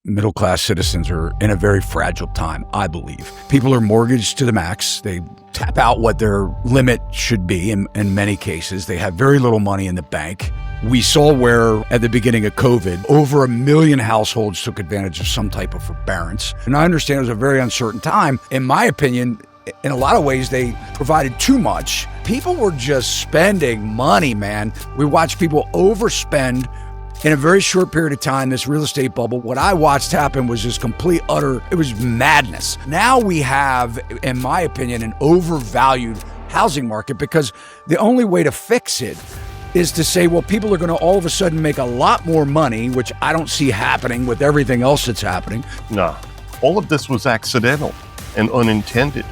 middle-class citizens are in a very fragile time, I believe. People are mortgaged to the max. They tap out what their limit should be in many cases. They have very little money in the bank. We saw where, at the beginning of COVID, over 1 million households took advantage of some type of forbearance. And I understand it was a very uncertain time. In my opinion, in a lot of ways, they provided too much. People were just spending money, man. We watched people overspend in a very short period of time, this real estate bubble. What I watched happen was just it was madness. Now we have, in my opinion, an overvalued housing market, because the only way to fix it is to say, well, people are going to all of a sudden make a lot more money, which I don't see happening with everything else that's happening. No, all of this was accidental and unintended.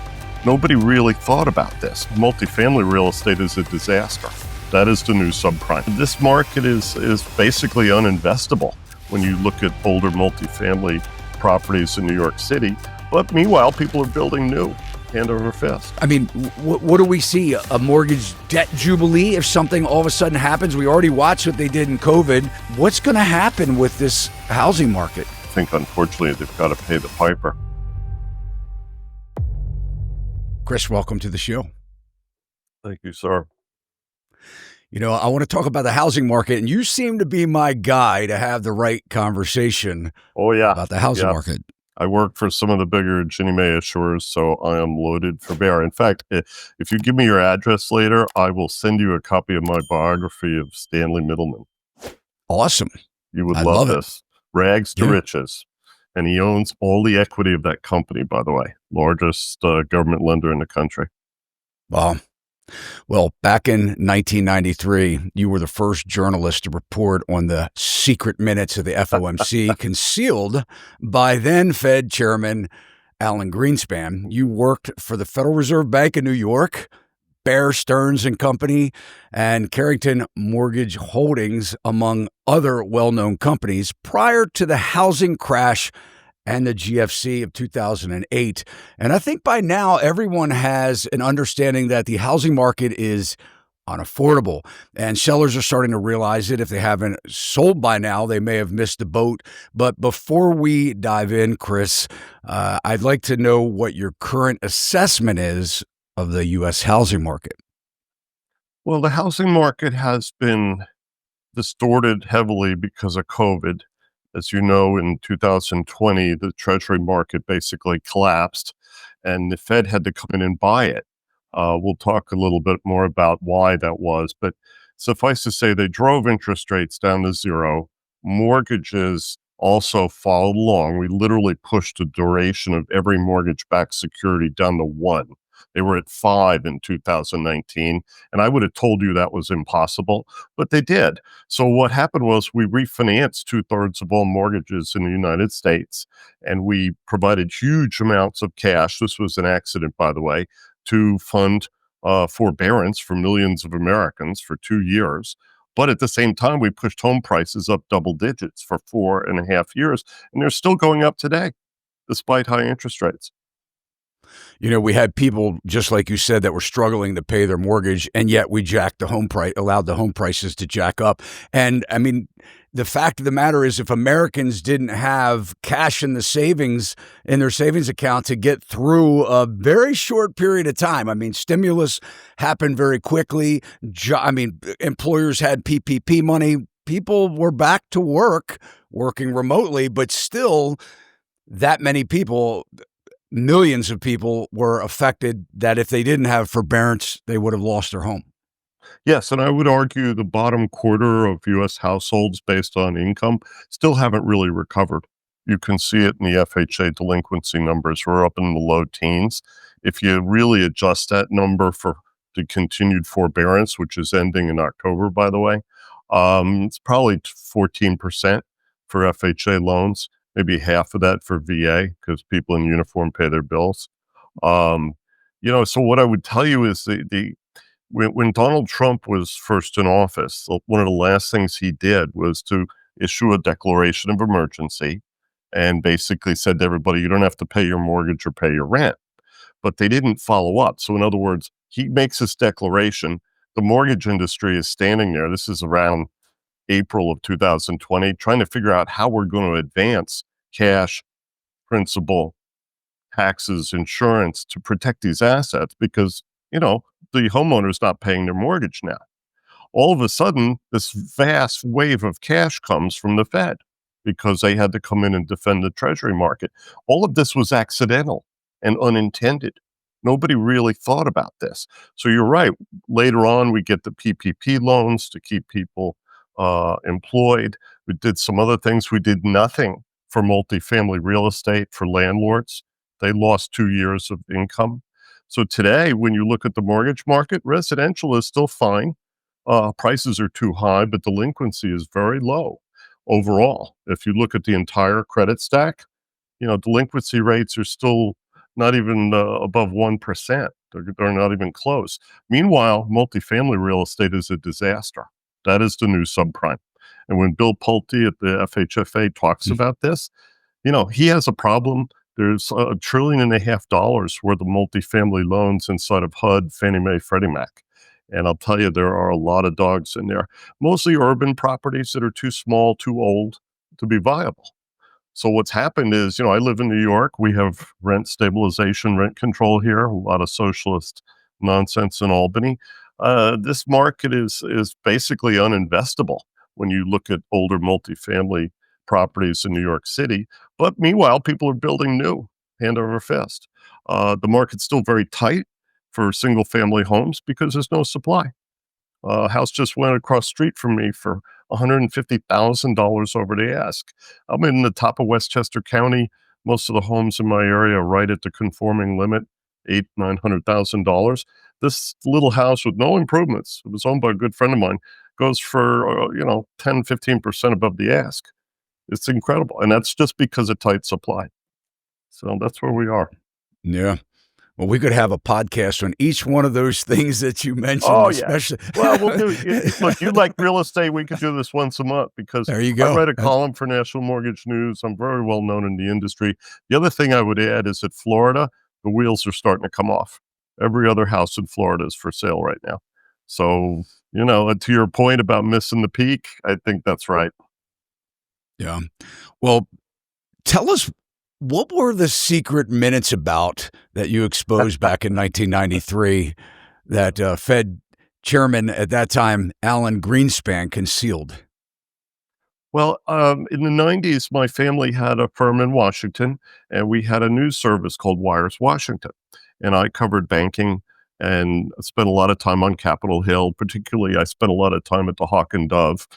Nobody really thought about this. Multifamily real estate is a disaster. That is the new subprime. This market is basically uninvestable when you look at older multifamily properties in New York City. But meanwhile, people are building new, hand over fist. I mean, what do we see? A mortgage debt jubilee if something all of a sudden happens? We already watched what they did in COVID. What's going to happen with this housing market? I think, unfortunately, they've got to pay the piper. Chris, welcome to the show. Thank you, sir. You know, I want to talk about the housing market, and you seem to be my guy to have the right conversation about the housing market. I work for some of the bigger Ginnie Mae issuers, so I am loaded for bear. In fact, if you give me your address later, I will send you a copy of my biography of Stanley Middleman. Awesome. You would love this. Rags to riches. And he owns all the equity of that company, by the way. Largest government lender in the country. Wow. Well, back in 1993, you were the first journalist to report on the secret minutes of the FOMC concealed by then Fed Chairman Alan Greenspan. You worked for the Federal Reserve Bank of New York, Bear Stearns and Company, and Carrington Mortgage Holdings, among other well-known companies, prior to the housing crash and the GFC of 2008. And I think by now everyone has an understanding that the housing market is unaffordable, and sellers are starting to realize it. If they haven't sold by now, they may have missed the boat. But before we dive in, Chris, I'd like to know what your current assessment is of the U.S. housing market. Well, the housing market has been distorted heavily because of COVID. As you know, in 2020, the Treasury market basically collapsed, and the Fed had to come in and buy it. We'll talk a little bit more about why that was, but suffice to say, they drove interest rates down to zero. Mortgages also followed along. We literally pushed the duration of every mortgage-backed security down to 1. They were at 5 in 2019, and I would have told you that was impossible, but they did. So what happened was we refinanced 2/3 of all mortgages in the United States, and we provided huge amounts of cash. This was an accident, by the way, to fund forbearance for millions of Americans for 2 years. But at the same time, we pushed home prices up double digits for 4.5 years, and they're still going up today, despite high interest rates. You know, we had people, just like you said, that were struggling to pay their mortgage, and yet we jacked the home price, allowed the home prices to jack up. And I mean, the fact of the matter is, if Americans didn't have cash in their savings account to get through a very short period of time, I mean, stimulus happened very quickly. Employers had PPP money. People were back to work, working remotely, but still that many people, millions of people, were affected that if they didn't have forbearance, they would have lost their home. Yes, and I would argue the bottom quarter of U.S. households based on income still haven't really recovered. You can see it in the FHA delinquency numbers. We're up in the low teens. If you really adjust that number for the continued forbearance, which is ending in October, by the way, it's probably 14% for FHA loans. Maybe half of that for VA, because people in uniform pay their bills. So what I would tell you is when Donald Trump was first in office, one of the last things he did was to issue a declaration of emergency and basically said to everybody, you don't have to pay your mortgage or pay your rent. But they didn't follow up. So in other words, he makes this declaration. The mortgage industry is standing there. This is around April of 2020, trying to figure out how we're going to advance cash, principal, taxes, insurance to protect these assets because, the homeowner's not paying their mortgage now. All of a sudden, this vast wave of cash comes from the Fed because they had to come in and defend the Treasury market. All of this was accidental and unintended. Nobody really thought about this. So you're right. Later on, we get the PPP loans to keep people employed. We did some other things. We did nothing for multifamily real estate for landlords. They lost 2 years of income. So today, when you look at the mortgage market, residential is still fine. Prices are too high, but delinquency is very low overall. If you look at the entire credit stack, delinquency rates are still not even above 1%. They're not even close. Meanwhile, multifamily real estate is a disaster. That is the new subprime. And when Bill Pulte at the FHFA talks about this, he has a problem. There's $1.5 trillion worth of multifamily loans inside of HUD, Fannie Mae, Freddie Mac. And I'll tell you, there are a lot of dogs in there, mostly urban properties that are too small, too old to be viable. So what's happened is, I live in New York. We have rent stabilization, rent control here, a lot of socialist nonsense in Albany. This market is basically uninvestable when you look at older multifamily properties in New York City. But meanwhile, people are building new, hand over fist. The market's still very tight for single-family homes because there's no supply. A house just went across the street from me for $150,000 over the ask. I'm in the top of Westchester County. Most of the homes in my area are right at the conforming limit, $900,000. This little house with no improvements, it was owned by a good friend of mine, goes for 10-15% above the ask. It's incredible, and that's just because of tight supply. So that's where we are. Yeah. Well, we could have a podcast on each one of those things that you mentioned. Oh, especially. Yeah. Well, we'll do. Look, you like real estate. We could do this once a month because There you go. I write a column for National Mortgage News. I'm very well known in the industry. The other thing I would add is that Florida, the wheels are starting to come off. Every other house in Florida is for sale right now. So, to your point about missing the peak, I think that's right. Yeah. Well, tell us, what were the secret minutes about that you exposed back in 1993 that Fed chairman at that time, Alan Greenspan, concealed? Well, in the 90s, my family had a firm in Washington, and we had a news service called Wires Washington. And I covered banking and spent a lot of time on Capitol Hill. Particularly, I spent a lot of time at the Hawk and Dove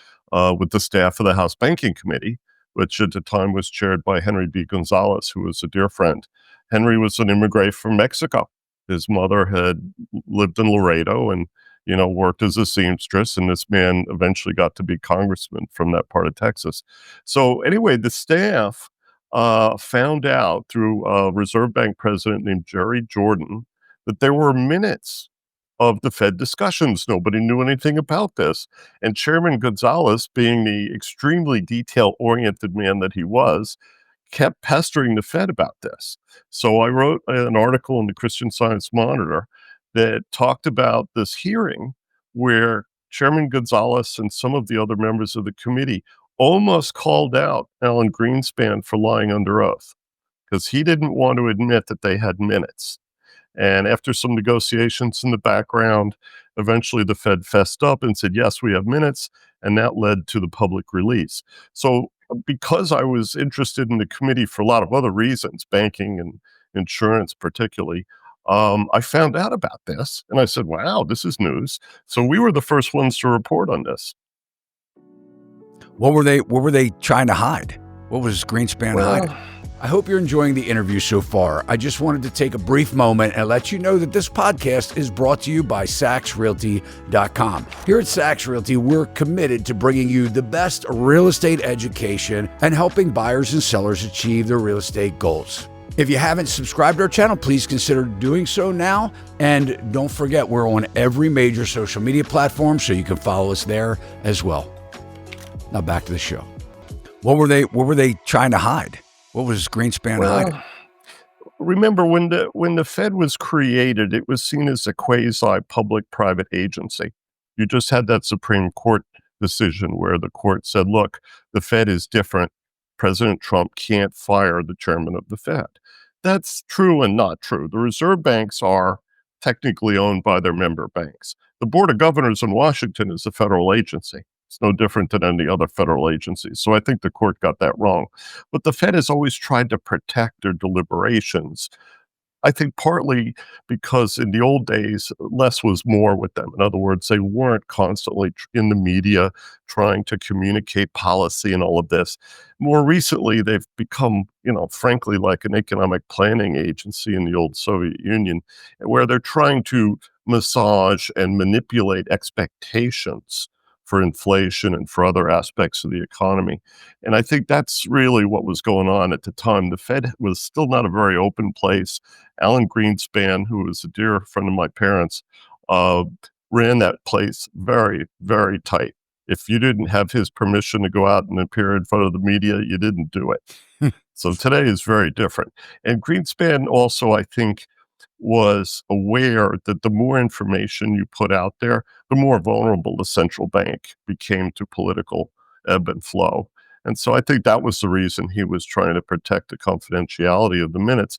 with the staff of the House Banking Committee, which at the time was chaired by Henry B. Gonzalez, who was a dear friend. Henry was an immigrant from Mexico. His mother had lived in Laredo and, worked as a seamstress, and this man eventually got to be congressman from that part of Texas. So anyway, the staff found out through a Reserve Bank president named Jerry Jordan that there were minutes of the Fed discussions. Nobody knew anything about this. And Chairman Gonzalez, being the extremely detail-oriented man that he was, kept pestering the Fed about this. So I wrote an article in the Christian Science Monitor that talked about this hearing where Chairman Gonzalez and some of the other members of the committee almost called out Alan Greenspan for lying under oath because he didn't want to admit that they had minutes. And after some negotiations in the background, eventually the Fed fessed up and said, yes, we have minutes. And that led to the public release. So because I was interested in the committee for a lot of other reasons, banking and insurance particularly, I found out about this and I said, wow, this is news. So we were the first ones to report on this. What were they trying to hide? What was Greenspan hiding? I hope you're enjoying the interview so far. I just wanted to take a brief moment and let you know that this podcast is brought to you by SachsRealty.com. Here at Sachs Realty, we're committed to bringing you the best real estate education and helping buyers and sellers achieve their real estate goals. If you haven't subscribed to our channel, please consider doing so now. And don't forget, we're on every major social media platform, so you can follow us there as well. Now back to the show. What were they trying to hide? What was Greenspan hiding? Remember, when the Fed was created, it was seen as a quasi-public-private agency. You just had that Supreme Court decision where the court said, look, the Fed is different President Trump can't fire the chairman of the Fed. That's true and not true. The reserve banks are technically owned by their member banks. The Board of Governors in Washington is a federal agency. It's no different than any other federal agency. So I think the court got that wrong. But the Fed has always tried to protect their deliberations. I think partly because in the old days, less was more with them. In other words, they weren't constantly in the media trying to communicate policy and all of this. More recently, they've become, frankly, like an economic planning agency in the old Soviet Union, where they're trying to massage and manipulate expectations for inflation and for other aspects of the economy. And I think that's really what was going on at the time. The Fed was still not a very open place. Alan Greenspan, who was a dear friend of my parents, ran that place very, very tight. If you didn't have his permission to go out and appear in front of the media, you didn't do it. So today is very different. And Greenspan also, I think, was aware that the more information you put out there, the more vulnerable the central bank became to political ebb and flow. And so I think that was the reason he was trying to protect the confidentiality of the minutes.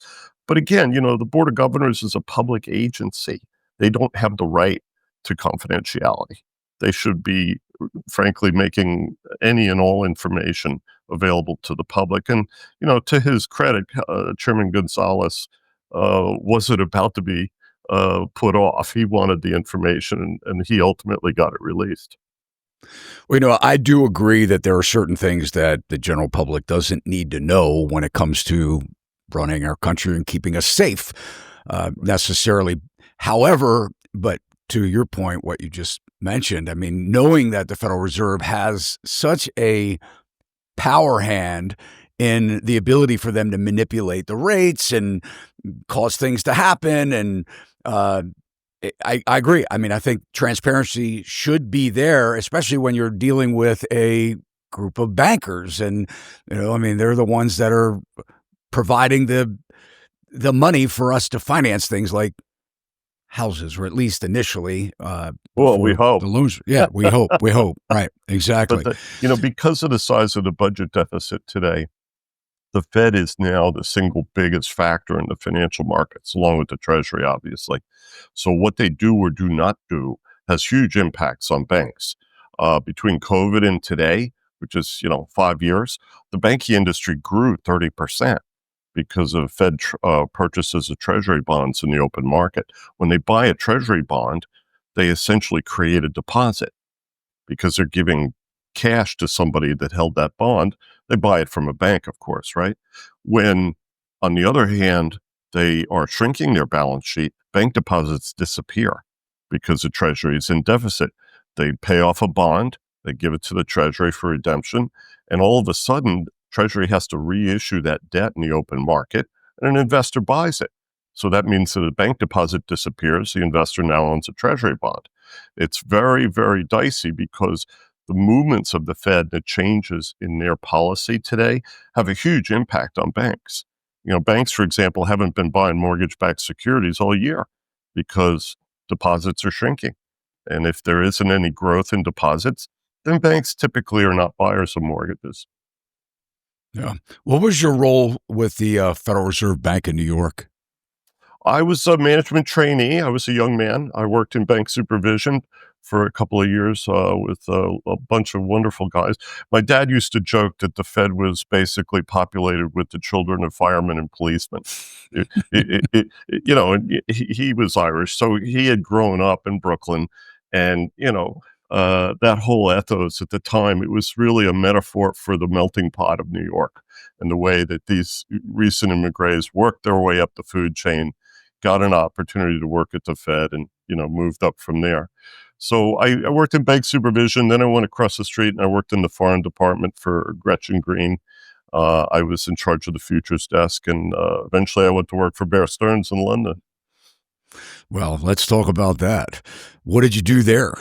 But again, the Board of Governors is a public agency. They don't have the right to confidentiality. They should be, frankly, making any and all information available to the public. And, to his credit, Chairman Gonzalez wasn't about to be put off. He wanted the information, and he ultimately got it released. Well, I do agree that there are certain things that the general public doesn't need to know when it comes to running our country and keeping us safe, necessarily. However, but to your point, what you just mentioned, I mean, knowing that the Federal Reserve has such a power hand in the ability for them to manipulate the rates and cause things to happen. And I agree. I mean, I think transparency should be there, especially when you're dealing with a group of bankers. And, I mean, they're the ones that are providing the money for us to finance things like houses, or at least initially. Well, we hope. The loans. Yeah, we hope. We hope. Right. Exactly. But because of the size of the budget deficit today, the Fed is now the single biggest factor in the financial markets, along with the Treasury, obviously. So what they do or do not do has huge impacts on banks. Between COVID and today, which is, 5 years, the banking industry grew 30% because of Fed purchases of Treasury bonds in the open market. When they buy a Treasury bond, they essentially create a deposit because they're giving cash to somebody that held that bond. They buy it from a bank, of course, right? When, on the other hand, they are shrinking their balance sheet, bank deposits disappear because the Treasury is in deficit. They pay off a bond, they give it to the Treasury for redemption, and all of a sudden, Treasury has to reissue that debt in the open market, and an investor buys it. So that means that a bank deposit disappears, the investor now owns a Treasury bond. It's very, very dicey because the movements of the Fed, the changes in their policy today, have a huge impact on banks. Banks, for example, haven't been buying mortgage-backed securities all year because deposits are shrinking. And if there isn't any growth in deposits, then banks typically are not buyers of mortgages. Yeah. What was your role with the Federal Reserve Bank in New York? I was a management trainee. I was a young man. I worked in bank supervision for a couple of years with a bunch of wonderful guys. My dad used to joke that the Fed was basically populated with the children of firemen and policemen. And he was Irish, so he had grown up in Brooklyn, and that whole ethos at the time, it was really a metaphor for the melting pot of New York and the way that these recent immigrants worked their way up the food chain, got an opportunity to work at the Fed, and moved up from there. So I worked in bank supervision. Then I went across the street and I worked in the foreign department for Gretchen Green. I was in charge of the futures desk, and eventually I went to work for Bear Stearns in London. Well, let's talk about that. What did you do there?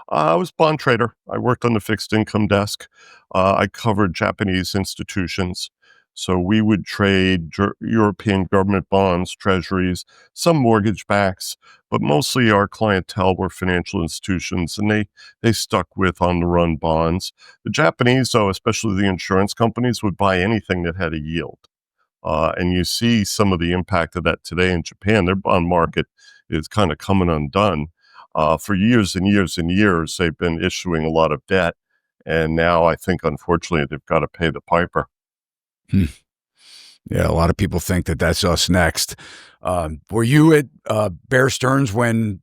I was a bond trader. I worked on the fixed income desk. I covered Japanese institutions. So we would trade European government bonds, treasuries, some mortgage backs, but mostly our clientele were financial institutions, and they stuck with on-the-run bonds. The Japanese, though, especially the insurance companies, would buy anything that had a yield. And you see some of the impact of that today in Japan. Their bond market is kind of coming undone. For years and years and years, they've been issuing a lot of debt. And now I think, unfortunately, they've got to pay the piper. Hmm. Yeah, a lot of people think that that's us next. Were you at Bear Stearns when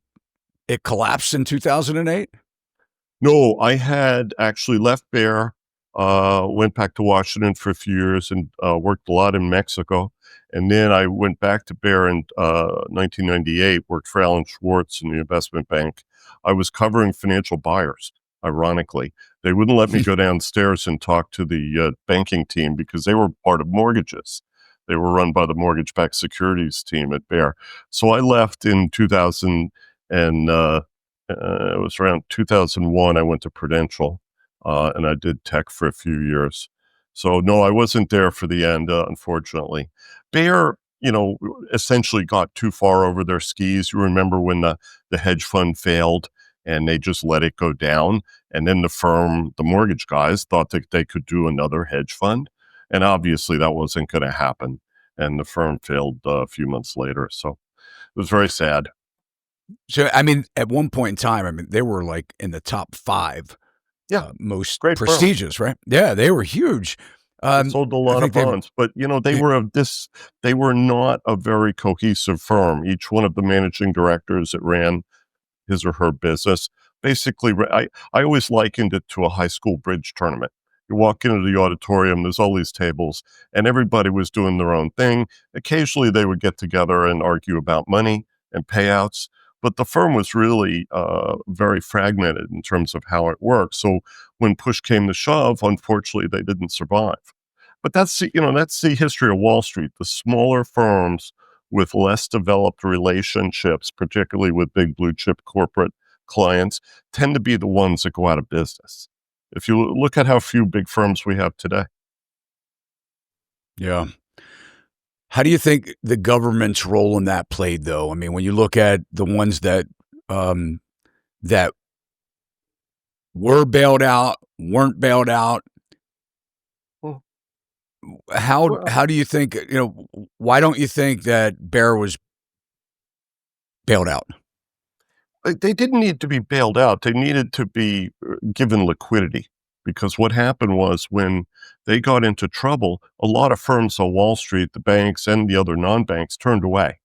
it collapsed in 2008? No, I had actually left Bear, went back to Washington for a few years and worked a lot in Mexico. And then I went back to Bear in 1998, worked for Alan Schwartz in the investment bank. I was covering financial buyers, ironically. They wouldn't let me go downstairs and talk to the banking team because they were part of mortgages. They were run by the mortgage-backed securities team at Bear. So I left in 2000 and it was around 2001. I went to Prudential, and I did tech for a few years. So no, I wasn't there for the end, unfortunately. Bayer, essentially got too far over their skis. You remember when the hedge fund failed and they just let it go down, and then the firm, the mortgage guys, thought that they could do another hedge fund, and obviously that wasn't going to happen. And the firm failed a few months later. So it was very sad. So, I mean, at one point in time, I mean, they were like in the top five Yeah, most great firm. prestigious, right? Yeah, they were huge. They sold a I lot of think they've bonds, but they yeah, they were not a very cohesive firm. Each one of the managing directors that ran his or her business basically, I always likened it to a high school bridge tournament. You walk into the auditorium, there's all these tables, and everybody was doing their own thing. Occasionally, they would get together and argue about money and payouts, but the firm was really very fragmented in terms of how it worked. So when push came to shove, unfortunately, they didn't survive. But that's the history of Wall Street. The smaller firms with less developed relationships, particularly with big blue chip corporate clients, tend to be the ones that go out of business. If you look at how few big firms we have today. yeah. How do you think the government's role in that played, though? I mean, when you look at the ones um, that were bailed out, weren't bailed out, Well, how well, how do you think? Why don't you think that Bear was bailed out? they didn't need to be bailed out. They needed to be given liquidity because what happened was when they got into trouble, a lot of firms on Wall Street, the banks and the other non-banks turned away.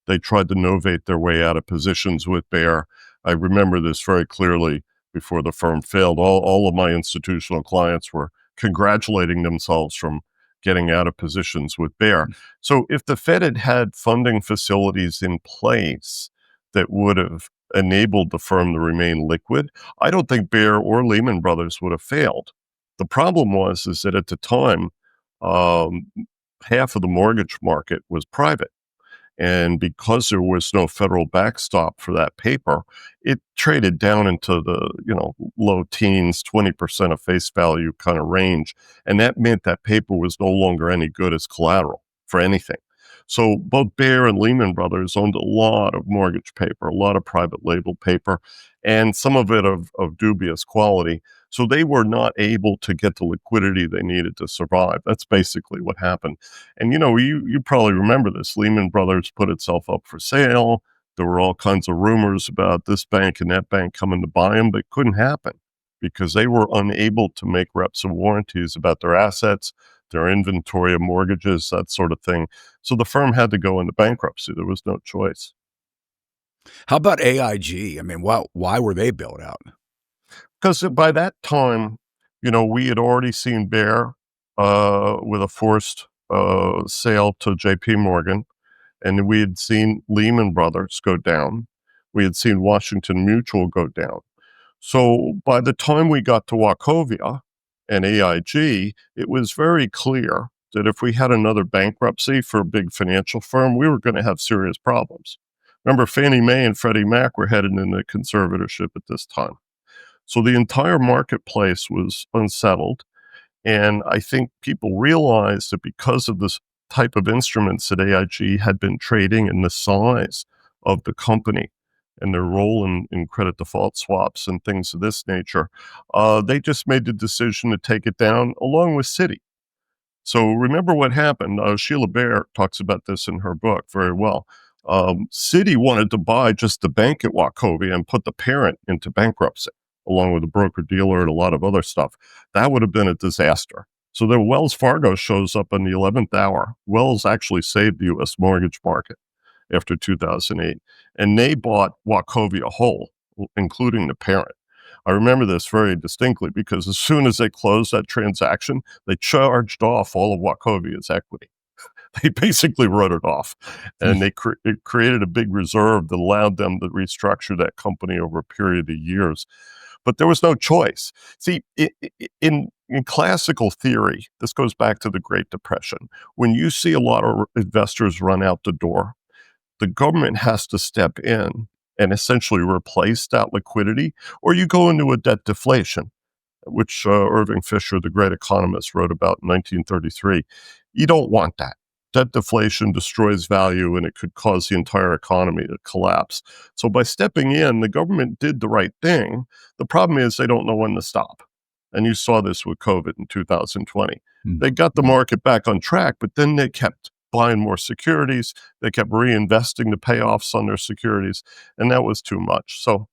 They tried to novate their way out of positions with Bear. I remember this very clearly before the firm failed. All of my institutional clients were congratulating themselves from getting out of positions with Bear. So if the Fed had had funding facilities in place that would have enabled the firm to remain liquid, I don't think Bear or Lehman Brothers would have failed. The problem is that at the time, um, half of the mortgage market was private. And because there was no federal backstop for that paper, it traded down into the, low teens, 20% of face value kind of range. And that meant that paper was no longer any good as collateral for anything. So both Bear and Lehman Brothers owned a lot of mortgage paper, a lot of private label paper, and some of it of dubious quality. So they were not able to get the liquidity they needed to survive. That's basically what happened. And you probably remember this. Lehman Brothers put itself up for sale. There were all kinds of rumors about this bank and that bank coming to buy them, but it couldn't happen because they were unable to make reps and warranties about their assets, their inventory of mortgages, that sort of thing. So the firm had to go into bankruptcy. There was no choice. How about AIG? I mean, why were they bailed out? Because by that time, we had already seen Bear with a forced sale to JP Morgan, and we had seen Lehman Brothers go down. We had seen Washington Mutual go down. So by the time we got to Wachovia and AIG, it was very clear that if we had another bankruptcy for a big financial firm, we were going to have serious problems. Remember, Fannie Mae and Freddie Mac were headed into conservatorship at this time. So the entire marketplace was unsettled. And I think people realized that because of this type of instruments that AIG had been trading and the size of the company and their role in credit default swaps and things of this nature, they just made the decision to take it down along with Citi. So remember what happened. Sheila Bair talks about this in her book very well. Citi wanted to buy just the bank at Wachovia and put the parent into bankruptcy, along with a broker dealer and a lot of other stuff. That would have been a disaster. So then Wells Fargo shows up in the 11th hour. Wells actually saved the U.S. mortgage market after 2008, and they bought Wachovia whole, including the parent. I remember this very distinctly because as soon as they closed that transaction, they charged off all of Wachovia's equity. They basically wrote it off, and it created a big reserve that allowed them to restructure that company over a period of years. But there was no choice. See, in classical theory, this goes back to the Great Depression. When you see a lot of investors run out the door, the government has to step in and essentially replace that liquidity, or you go into a debt deflation, which Irving Fisher, the great economist, wrote about in 1933. You don't want that. Debt deflation destroys value, and it could cause the entire economy to collapse. So by stepping in, the government did the right thing. The problem is they don't know when to stop. And you saw this with COVID in 2020. They got the market back on track, but then they kept buying more securities. They kept reinvesting the payoffs on their securities, and that was too much. So,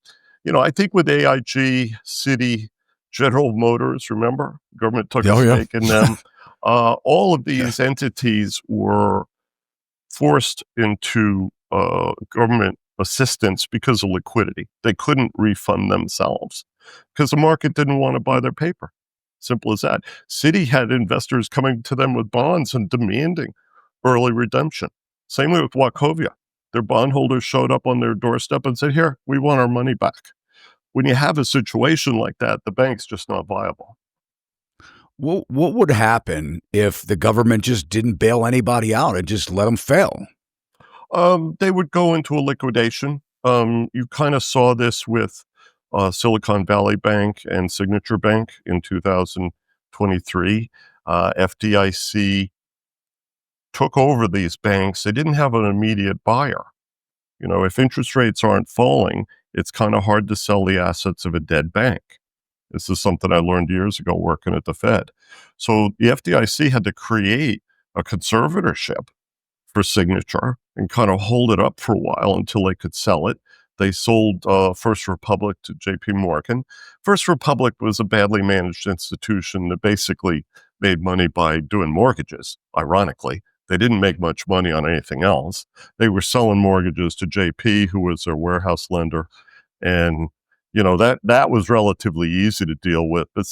I think with AIG, Citi, General Motors, remember, government took a stake in them. All of these entities were forced into government assistance because of liquidity. They couldn't refund themselves because the market didn't want to buy their paper. Simple as that. Citi had investors coming to them with bonds and demanding early redemption. Same way with Wachovia. Their bondholders showed up on their doorstep and said, here, we want our money back. When you have a situation like that, the bank's just not viable. What would happen if the government just didn't bail anybody out and just let them fail? They would go into a liquidation. You kind of saw this with Silicon Valley Bank and Signature Bank in 2023. FDIC took over these banks. They didn't have an immediate buyer. If interest rates aren't falling, it's kind of hard to sell the assets of a dead bank. This is something I learned years ago working at the Fed. So the FDIC had to create a conservatorship for Signature and kind of hold it up for a while until they could sell it. They sold First Republic to JP Morgan. First Republic was a badly managed institution that basically made money by doing mortgages, ironically. They didn't make much money on anything else. They were selling mortgages to JP, who was their warehouse lender. And, that was relatively easy to deal with. But,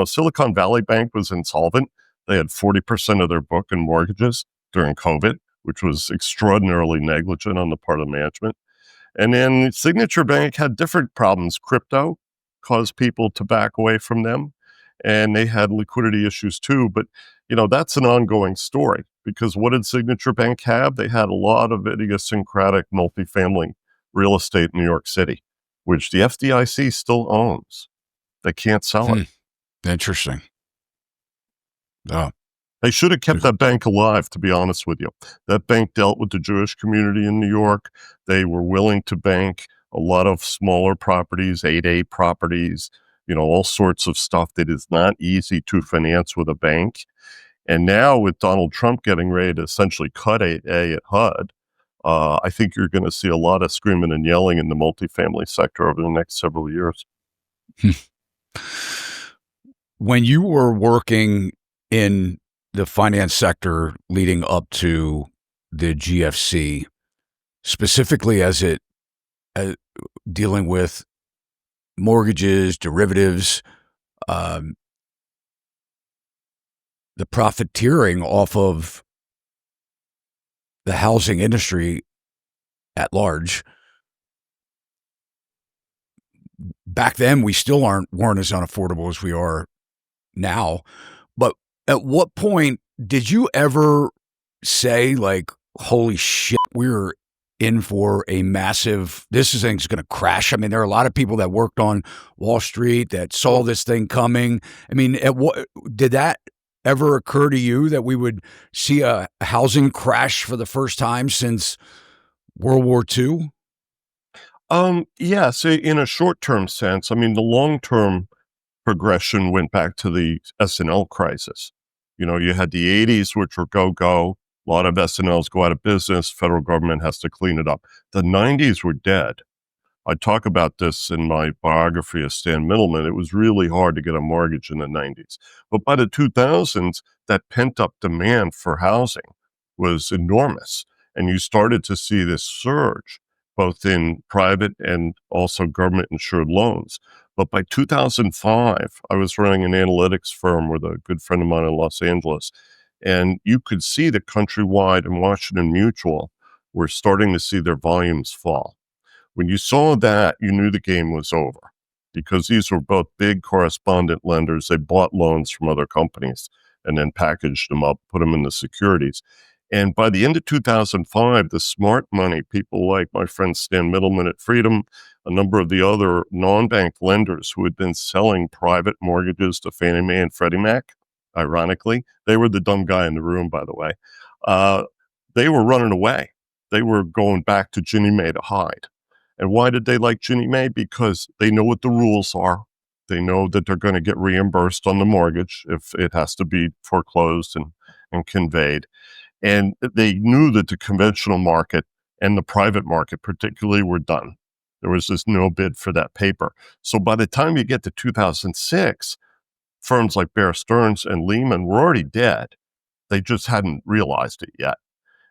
Silicon Valley Bank was insolvent. They had 40% of their book in mortgages during COVID, which was extraordinarily negligent on the part of management. And then Signature Bank had different problems. Crypto caused people to back away from them, and they had liquidity issues too. But, that's an ongoing story because what did Signature Bank have? They had a lot of idiosyncratic multifamily real estate in New York City, which the FDIC still owns. They can't sell it. Interesting. Oh. They should have kept that bank alive, to be honest with you. That bank dealt with the Jewish community in New York. They were willing to bank a lot of smaller properties, 8A properties, all sorts of stuff that is not easy to finance with a bank. And now with Donald Trump getting ready to essentially cut 8A at HUD, I think you're going to see a lot of screaming and yelling in the multifamily sector over the next several years. When you were working in the finance sector leading up to the GFC, specifically as dealing with mortgages, derivatives, the profiteering off of the housing industry at large. Back then, we still weren't as unaffordable as we are now. But at what point did you ever say, like, holy shit, we're in for a massive, this thing's going to crash. I mean, there are a lot of people that worked on Wall Street that saw this thing coming. I mean, did that ever occur to you that we would see a housing crash for the first time since World War II? Yes, in a short-term sense. I mean, the long-term progression went back to the S&L crisis. You had the 80s, which were go-go. A lot of S&Ls go out of business. Federal government has to clean it up. The 90s were dead. I talk about this in my biography of Stan Middleman. It was really hard to get a mortgage in the 90s. But by the 2000s, that pent-up demand for housing was enormous. And you started to see this surge, both in private and also government-insured loans. But by 2005, I was running an analytics firm with a good friend of mine in Los Angeles. And you could see that Countrywide and Washington Mutual were starting to see their volumes fall. When you saw that, you knew the game was over because these were both big correspondent lenders. They bought loans from other companies and then packaged them up, put them into securities. And by the end of 2005, the smart money, people like my friend Stan Middleman at Freedom, a number of the other non-bank lenders who had been selling private mortgages to Fannie Mae and Freddie Mac, ironically, they were the dumb guy in the room, by the way, they were running away. They were going back to Ginnie Mae to hide. And why did they like Ginnie Mae? Because they know what the rules are. They know that they're going to get reimbursed on the mortgage if it has to be foreclosed and conveyed. And they knew that the conventional market and the private market particularly were done. There was just no bid for that paper. So by the time you get to 2006, firms like Bear Stearns and Lehman were already dead. They just hadn't realized it yet.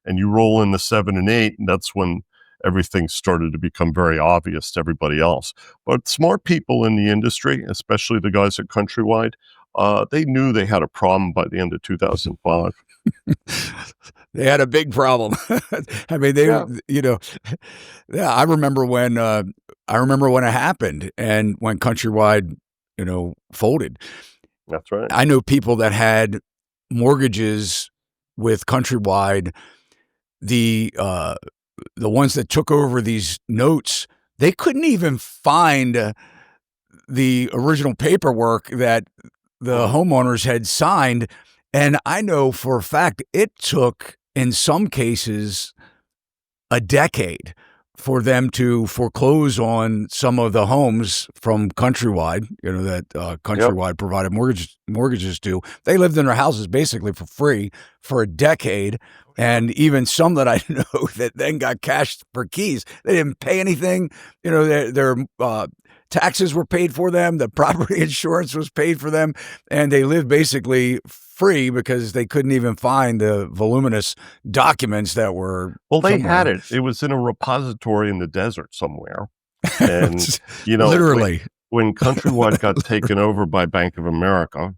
And you roll in the 7 and 8, and that's when everything started to become very obvious to everybody else. But smart people in the industry, especially the guys at Countrywide, they knew they had a problem by the end of 2005. They had a big problem. I mean, I remember when it happened and when Countrywide, folded. That's right. I know people that had mortgages with Countrywide. The ones that took over these notes, they couldn't even find the original paperwork that the homeowners had signed. And I know for a fact it took, in some cases, a decade for them to foreclose on some of the homes from Countrywide, that Countrywide provided mortgages to. They lived in their houses basically for free for a decade. And even some that I know that then got cashed for keys. They didn't pay anything. Their taxes were paid for them. The property insurance was paid for them. And they lived basically free because they couldn't even find the voluminous documents that were. Well, they had it. It was in a repository in the desert somewhere. And, literally. When Countrywide got taken over by Bank of America,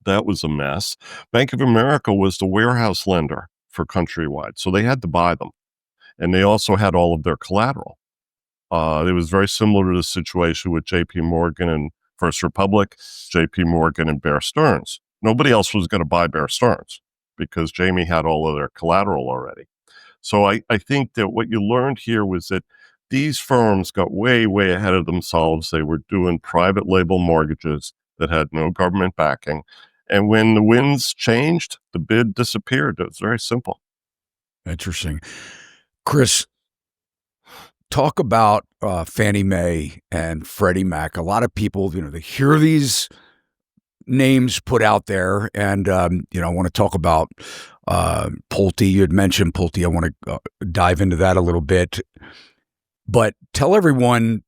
that was a mess. Bank of America was the warehouse lender for Countrywide, so they had to buy them. And they also had all of their collateral. It was very similar to the situation with J.P. Morgan and First Republic, J.P. Morgan and Bear Stearns. Nobody else was going to buy Bear Stearns because Jamie had all of their collateral already. So I think that what you learned here was that these firms got way, way ahead of themselves. They were doing private label mortgages that had no government backing. And when the winds changed, the bid disappeared. It was very simple. Interesting. Chris, talk about Fannie Mae and Freddie Mac. A lot of people, they hear these names put out there, and I want to talk about Pulte. You had mentioned Pulte. I want to dive into that a little bit, but tell everyone.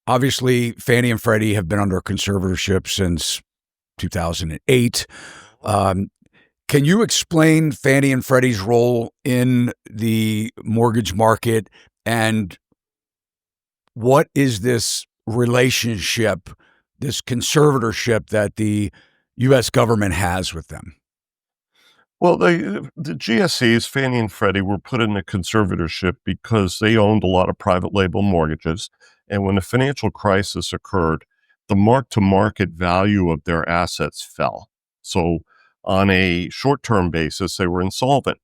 Obviously, Fannie and Freddie have been under conservatorship since 2008. Can you explain Fannie and Freddie's role in the mortgage market, and what is this relationship, this conservatorship that the U.S. government has with them? Well, the GSEs, Fannie and Freddie, were put in a conservatorship because they owned a lot of private label mortgages. And when the financial crisis occurred, the mark-to-market value of their assets fell. So on a short-term basis, they were insolvent.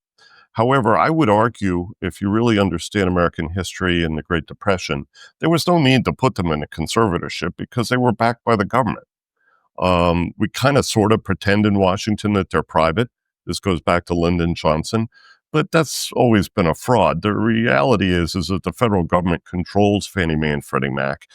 However, I would argue, if you really understand American history and the Great Depression, there was no need to put them in a conservatorship because they were backed by the government. We kind of sort of pretend in Washington that they're private. This goes back to Lyndon Johnson, but that's always been a fraud. The reality is that the federal government controls Fannie Mae and Freddie Mac,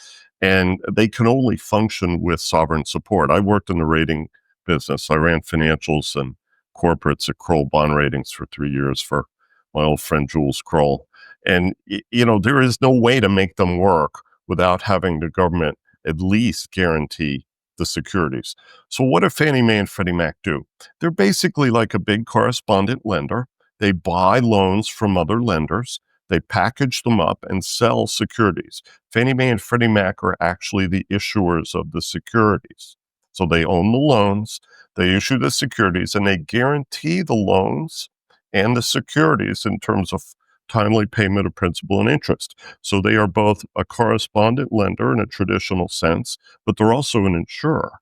and they can only function with sovereign support. I worked in the rating business. I ran financials and corporates at Kroll Bond Ratings for 3 years for my old friend Jules Kroll. And, there is no way to make them work without having the government at least guarantee the securities. So what do Fannie Mae and Freddie Mac do? They're basically like a big correspondent lender. They buy loans from other lenders. They package them up and sell securities. Fannie Mae and Freddie Mac are actually the issuers of the securities. So they own the loans, they issue the securities, and they guarantee the loans and the securities in terms of timely payment of principal and interest. So they are both a correspondent lender in a traditional sense, but they're also an insurer.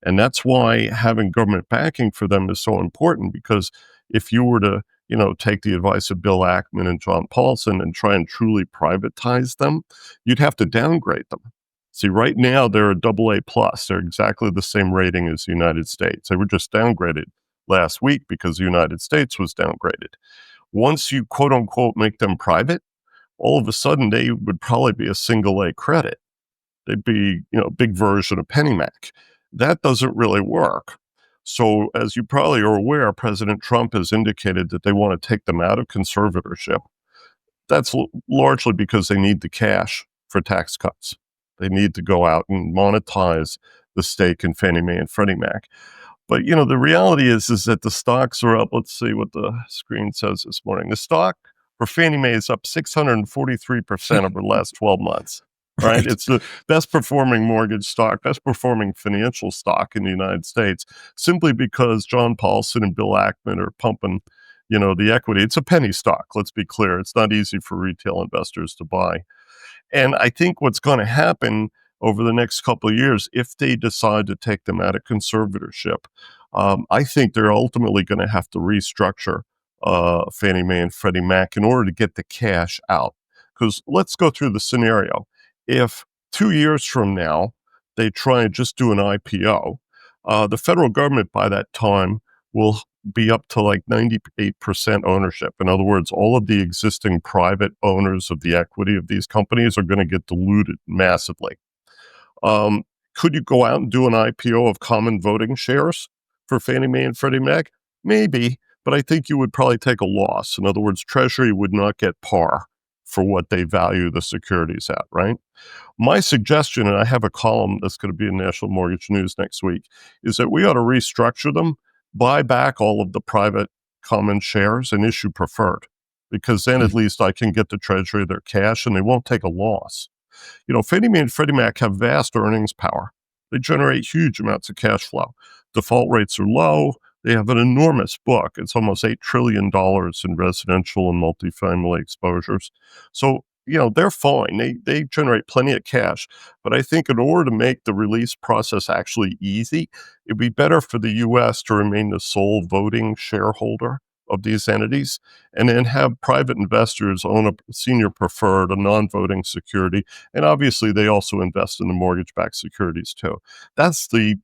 And that's why having government backing for them is so important, because if you were to, take the advice of Bill Ackman and John Paulson and try and truly privatize them, you'd have to downgrade them. See, right now they're a AA plus. They're exactly the same rating as the United States. They were just downgraded last week because the United States was downgraded. Once you quote unquote make them private, all of a sudden they would probably be a single A credit. They'd be, a big version of PennyMac. That doesn't really work. So as you probably are aware, President Trump has indicated that they want to take them out of conservatorship. That's largely because they need the cash for tax cuts. They need to go out and monetize the stake in Fannie Mae and Freddie Mac. But, the reality is that the stocks are up. Let's see what the screen says this morning. The stock for Fannie Mae is up 643% over the last 12 months. Right? It's the best performing mortgage stock, best performing financial stock in the United States, simply because John Paulson and Bill Ackman are pumping, the equity. It's a penny stock. Let's be clear. It's not easy for retail investors to buy. And I think what's going to happen over the next couple of years, if they decide to take them out of conservatorship, I think they're ultimately going to have to restructure Fannie Mae and Freddie Mac in order to get the cash out. Because let's go through the scenario. If 2 years from now they try and just do an IPO, the federal government by that time will be up to like 98% ownership. In other words, all of the existing private owners of the equity of these companies are going to get diluted massively. Could you go out and do an IPO of common voting shares for Fannie Mae and Freddie Mac? Maybe, but I think you would probably take a loss. In other words, Treasury would not get par for what they value the securities at, right? My suggestion, and I have a column that's going to be in National Mortgage News next week, is that we ought to restructure them, buy back all of the private common shares and issue preferred, because then at least I can get the Treasury their cash and they won't take a loss. Fannie Mae and Freddie Mac have vast earnings power. They generate huge amounts of cash flow. Default rates are low. They have an enormous book. It's almost $8 trillion in residential and multifamily exposures. So, they're fine. They generate plenty of cash. But I think in order to make the release process actually easy, it'd be better for the U.S. to remain the sole voting shareholder of these entities, and then have private investors own a senior preferred, a non-voting security. And obviously, they also invest in the mortgage-backed securities too. That's the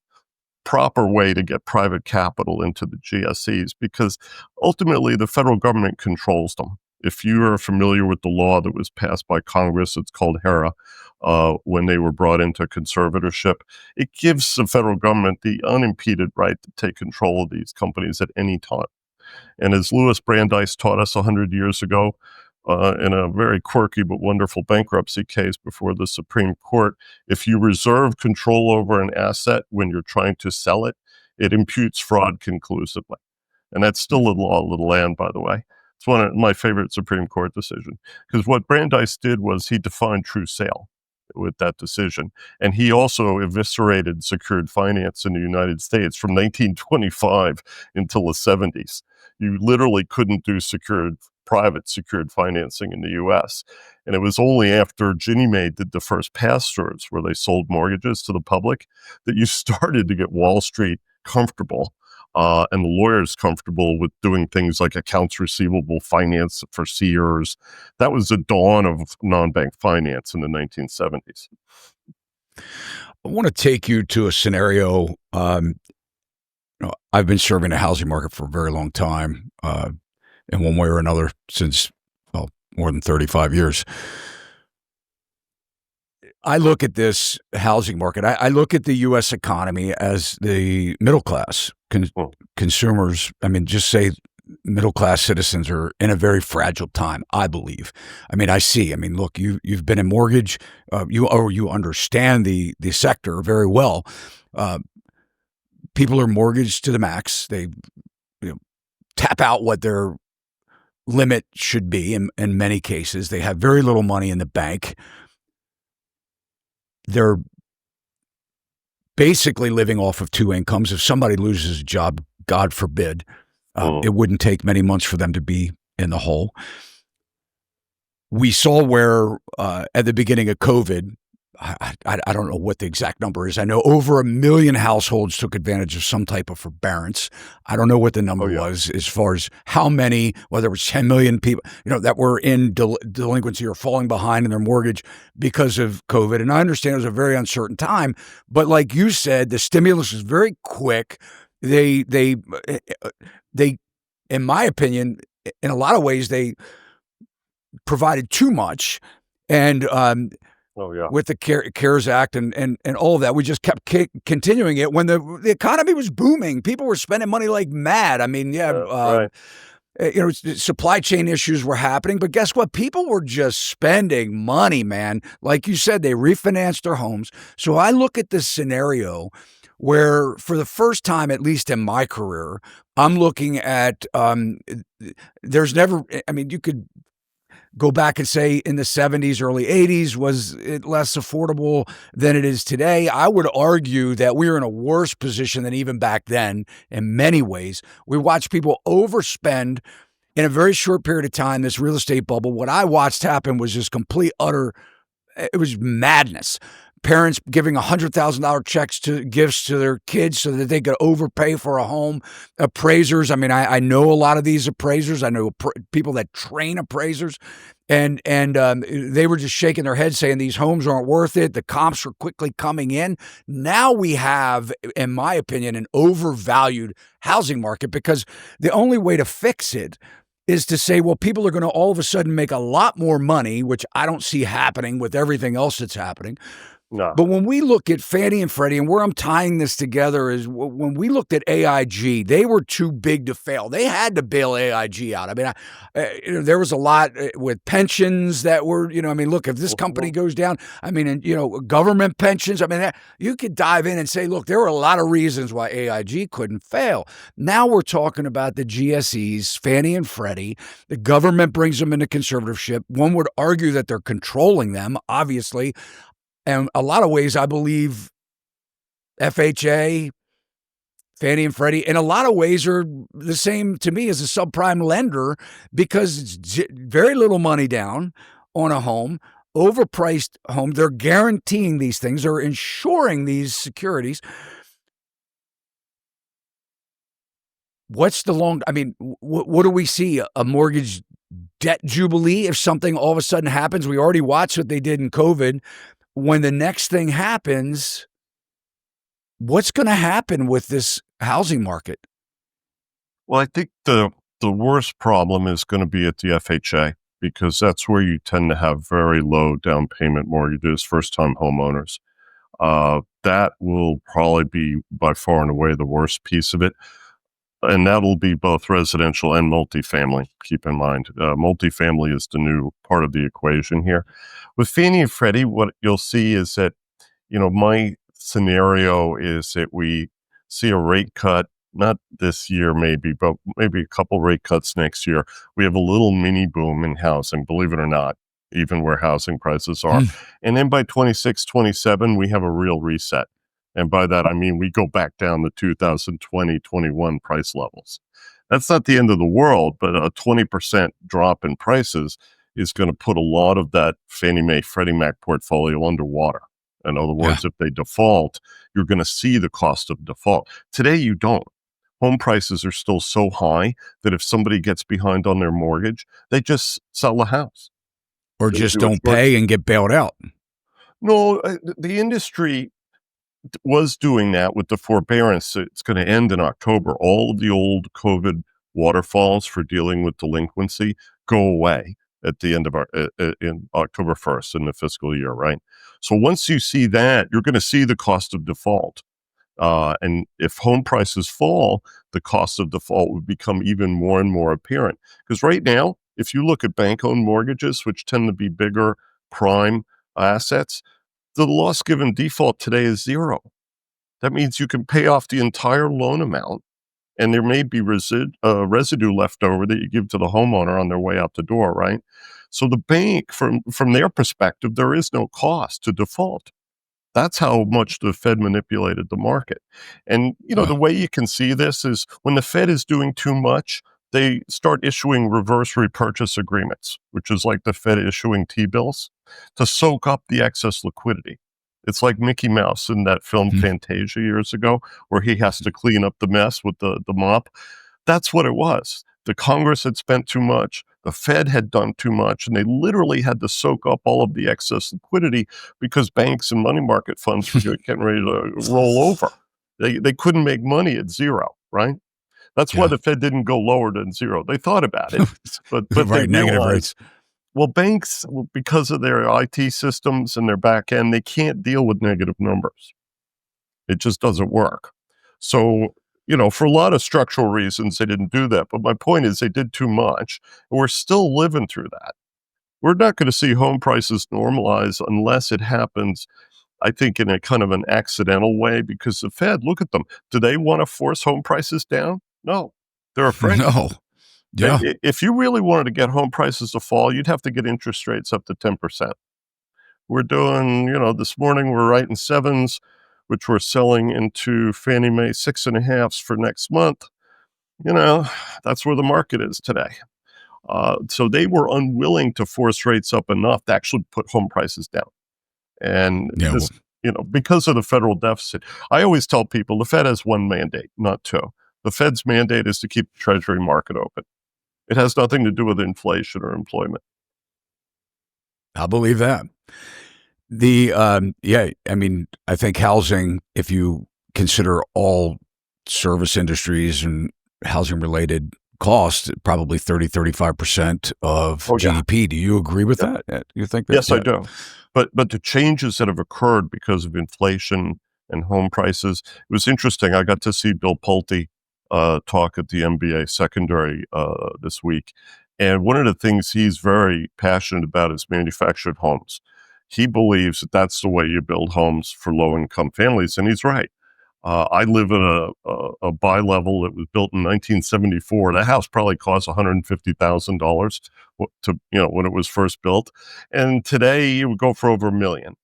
proper way to get private capital into the GSEs, because ultimately the federal government controls them. If you are familiar with the law that was passed by Congress, it's called HERA, when they were brought into conservatorship, it gives the federal government the unimpeded right to take control of these companies at any time. And as Louis Brandeis taught us 100 years ago, in a very quirky but wonderful bankruptcy case before the Supreme Court, if you reserve control over an asset when you're trying to sell it, it imputes fraud conclusively. And that's still a law of the land, by the way. It's one of my favorite Supreme Court decisions, because what Brandeis did was he defined true sale with that decision. And he also eviscerated secured finance in the United States from 1925 until the 70s. You literally couldn't do private secured financing in the U.S. And it was only after Ginnie Mae did the first pass-throughs, where they sold mortgages to the public, that you started to get Wall Street comfortable and the lawyer's comfortable with doing things like accounts receivable finance for seers. That was the dawn of non-bank finance in the 1970s. I want to take you to a scenario. I've been serving the housing market for a very long time, in one way or another, since, well, more than 35 years. I look at this housing market. I look at the U.S. economy as the middle class consumers. I mean, just say middle class citizens are in a very fragile time, I believe. I mean, look, you've been in mortgage, you understand the sector very well. People are mortgaged to the max. They tap out what their limit should be in many cases. They have very little money in the bank. They're basically living off of two incomes. If somebody loses a job, God forbid, it wouldn't take many months for them to be in the hole. We saw where at the beginning of COVID, I don't know what the exact number is. I know over 1 million households took advantage of some type of forbearance. I don't know what the number was as far as how many, whether it was 10 million people, that were in delinquency or falling behind in their mortgage because of COVID. And I understand it was a very uncertain time, but like you said, the stimulus was very quick. They, in my opinion, in a lot of ways, they provided too much. And, with the CARES Act and all of that, we just kept continuing it when the economy was booming. People were spending money like mad. I mean, supply chain issues were happening, but guess what? People were just spending money, man. Like you said, they refinanced their homes. So I look at this scenario where, for the first time, at least in my career, I'm looking at there's never. I mean, you could go back and say in the 70s, early 80s, was it less affordable than it is today? I would argue that we were in a worse position than even back then in many ways. We watched people overspend in a very short period of time, this real estate bubble. What I watched happen was just complete, utter, it was madness. Parents giving $100,000 gifts to their kids so that they could overpay for a home. Appraisers. I mean, I know a lot of these appraisers. I know people that train appraisers, and they were just shaking their heads saying these homes aren't worth it. The comps are quickly coming in. Now we have, in my opinion, an overvalued housing market, because the only way to fix it is to say, well, people are going to all of a sudden make a lot more money, which I don't see happening with everything else that's happening. No. But when we look at Fannie and Freddie, and where I'm tying this together is when we looked at AIG, they were too big to fail. They had to bail AIG out. I mean, there was a lot with pensions that were, look, if this company goes down, government pensions, you could dive in and say, look, there were a lot of reasons why AIG couldn't fail. Now we're talking about the GSEs, Fannie and Freddie. The government brings them into conservatorship. One would argue that they're controlling them, obviously. And a lot of ways, I believe FHA, Fannie and Freddie, in a lot of ways are the same to me as a subprime lender, because it's very little money down on a home, overpriced home. They're guaranteeing these things. They're insuring these securities. What's the what do we see? A mortgage debt jubilee if something all of a sudden happens? We already watched what they did in COVID. When the next thing happens, what's going to happen with this housing market? Well, I think the worst problem is going to be at the FHA, because that's where you tend to have very low down payment mortgages, first-time homeowners. That will probably be by far and away the worst piece of it. And that'll be both residential and multifamily, keep in mind. Multifamily is the new part of the equation here. With Fannie and Freddie, what you'll see is that, my scenario is that we see a rate cut, not this year maybe, but maybe a couple rate cuts next year. We have a little mini boom in housing, believe it or not, even where housing prices are. And then by 26, 27, we have a real reset. And by that, I mean, we go back down to 2020, 21 price levels. That's not the end of the world, but a 20% drop in prices is going to put a lot of that Fannie Mae, Freddie Mac portfolio underwater. In other words, if they default, you're going to see the cost of default. Today, you don't. home prices are still so high that if somebody gets behind on their mortgage, they just sell the house. Or They just do a don't short. pay and get bailed out. No, the industry was doing that with the forbearance. It's going to end in October. All of the old COVID waterfalls for dealing with delinquency go away at the end of in October 1st in the fiscal year, right? So once you see that, you're going to see the cost of default. And if home prices fall, the cost of default would become even more and more apparent. Because right now, if you look at bank-owned mortgages, which tend to be bigger prime assets, the loss given default today is zero. That means you can pay off the entire loan amount, and there may be residue left over that you give to the homeowner on their way out the door, right? So the bank, from their perspective, there is no cost to default. That's how much the Fed manipulated the market. And, the Wow. way you can see this is when the Fed is doing too much, they start issuing reverse repurchase agreements, which is like the Fed issuing T-bills to soak up the excess liquidity. It's like Mickey Mouse in that film Hmm. Fantasia years ago, where he has to clean up the mess with the mop. That's what it was. The Congress had spent too much, the Fed had done too much, and they literally had to soak up all of the excess liquidity because banks and money market funds were getting ready to roll over. They couldn't make money at zero, right? That's why Yeah. the Fed didn't go lower than zero. They thought about it, but they Right. Negative realized, rates. well, banks, because of their IT systems and their back end, they can't deal with negative numbers. It just doesn't work. So, for a lot of structural reasons, they didn't do that. But my point is they did too much. And we're still living through that. We're not going to see home prices normalize unless it happens, I think, in a kind of an accidental way, because the Fed, look at them. Do they want to force home prices down? No, they're afraid. No. Yeah. If you really wanted to get home prices to fall, you'd have to get interest rates up to 10%. We're doing, this morning we're writing sevens, which we're selling into Fannie Mae 6.5s for next month. You know, that's where the market is today. So they were unwilling to force rates up enough to actually put home prices down. And Yeah. Well, this, because of the federal deficit, I always tell people the Fed has one mandate, not two. The Fed's mandate is to keep the Treasury market open. It has nothing to do with inflation or employment. I believe that. Yeah, I mean, I think housing, if you consider all service industries and housing related costs, probably 35% of Oh yeah. GDP. Do you agree with that? You think that? Yes, I Yeah. do. But the changes that have occurred because of inflation and home prices, it was interesting. I got to see Bill Pulte talk at the MBA secondary this week. And one of the things he's very passionate about is manufactured homes. He believes that that's the way you build homes for low-income families, and he's right. I live in a bi-level that was built in 1974. That house probably cost $150,000 when it was first built, and today it would go for over $1 million.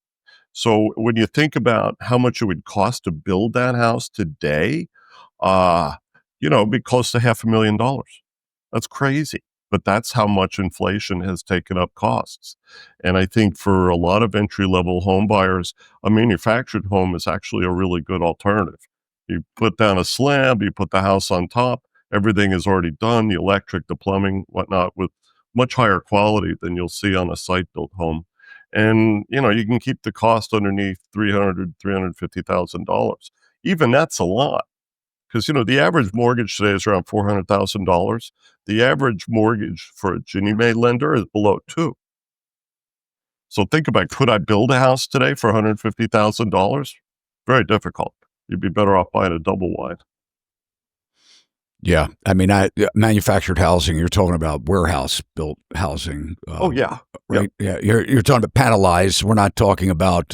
So when you think about how much it would cost to build that house today, uh, it'd be close to $500,000. That's crazy. But that's how much inflation has taken up costs. And I think for a lot of entry level home buyers, a manufactured home is actually a really good alternative. You put down a slab, you put the house on top, everything is already done, the electric, the plumbing, whatnot, with much higher quality than you'll see on a site built home. And you can keep the cost underneath $350,000. Even that's a lot. Because, the average mortgage today is around $400,000. The average mortgage for a Ginnie Mae lender is below two. So think about, could I build a house today for $150,000? Very difficult. You'd be better off buying a double wide. Yeah. I mean, manufactured housing, you're talking about warehouse built housing. Oh, yeah. Yep. Right. Yeah. You're talking about panelized. We're not talking about,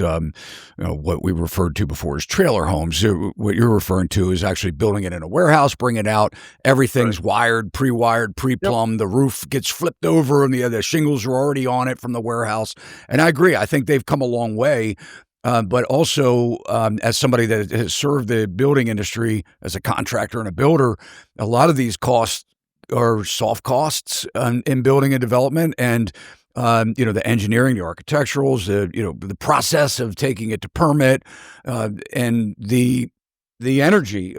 what we referred to before as trailer homes. What you're referring to is actually building it in a warehouse, bringing it out. Everything's Right. wired, pre-wired, Yep. pre-plumbed. The roof gets flipped over and the shingles are already on it from the warehouse. And I agree. I think they've come a long way. But also, as somebody that has served the building industry as a contractor and a builder, a lot of these costs are soft costs in building and development, and the engineering, the architecturals, the process of taking it to permit, and the the energy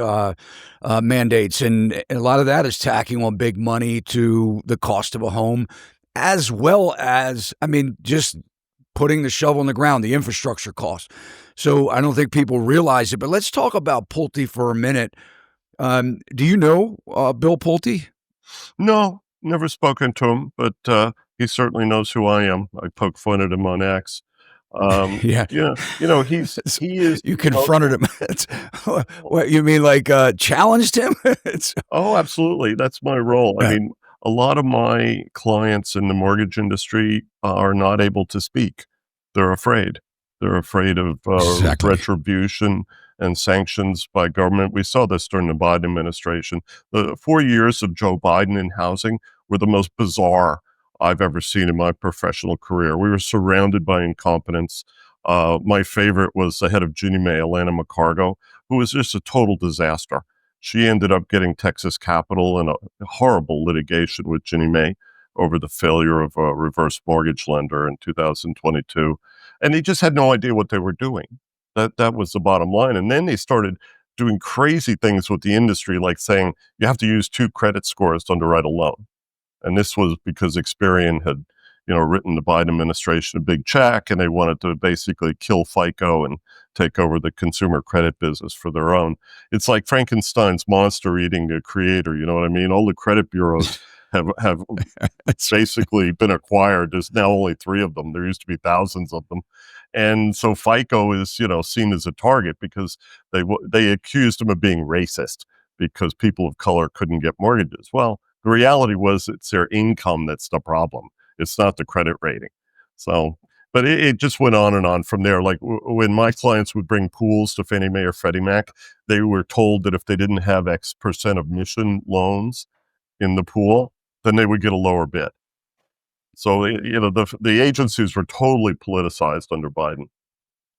mandates, and a lot of that is tacking on big money to the cost of a home, as well as, I mean, just putting the shovel in the ground, the infrastructure costs. So I don't think people realize it. But let's talk about Pulte for a minute. Do you know Bill Pulte? No, never spoken to him, but he certainly knows who I am. I poke fun at him on X. Yeah. Yeah, he is, You confronted him. What you mean, like challenged him? oh, absolutely. That's my role. I Yeah, mean, a lot of my clients in the mortgage industry are not able to speak. They're afraid. They're afraid of exactly. retribution and sanctions by government. We saw this during the Biden administration. The 4 years of Joe Biden in housing were the most bizarre I've ever seen in my professional career. We were surrounded by incompetence. My favorite was the head of Ginnie Mae, Alana McCargo, who was just a total disaster. She ended up getting Texas Capital in a horrible litigation with Ginnie Mae over the failure of a reverse mortgage lender in 2022. And they just had no idea what they were doing. That was the bottom line. And then they started doing crazy things with the industry, like saying you have to use 2 credit scores to underwrite a loan. And this was because Experian had, written the Biden administration a big check, and they wanted to basically kill FICO and take over the consumer credit business for their own. It's like Frankenstein's monster eating the creator. You know what I mean? All the credit bureaus have basically been acquired. There's now only 3 of them. There used to be thousands of them. And so FICO is, seen as a target because they accused him of being racist because people of color couldn't get mortgages. Well, the reality was it's their income that's the problem. It's not the credit rating. So, but it just went on and on from there. Like when my clients would bring pools to Fannie Mae or Freddie Mac, they were told that if they didn't have X percent of mission loans in the pool, then they would get a lower bid. So, the agencies were totally politicized under Biden.